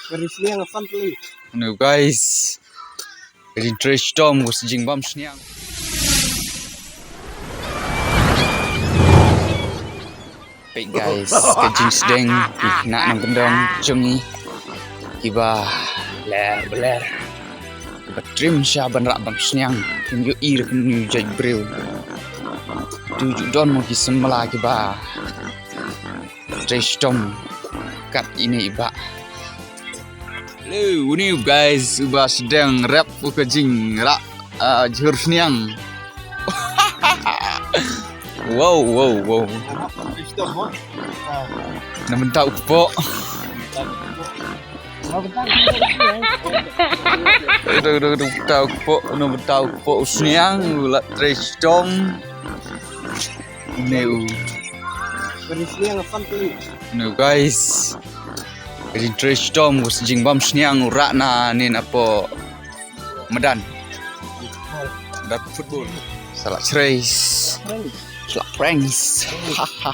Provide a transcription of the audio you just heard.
Kerisnya ngefan tuh. No guys, jadi trash storm was jing bam sniang. Baik guys, kejing sedeng nak nang gendong jungi kiba beler kiba trim syaban rak bam sniang kim yo ir kim yo jaj breu tuju don mo kisem mala kiba trash storm kat ini iba. Hello, ni guys, uba sedang rap kejing rak jur sniang. Wow. Namun tahu po. Udah tahu po, namun tahu po sniang ulat trash dong. Neu. Kerisnya ngefan tuh. No guys. Jadi trash dong was jing bam sniang urak na nin apa medan. Dat football. Salah trace. Salah pranks. Hahaha.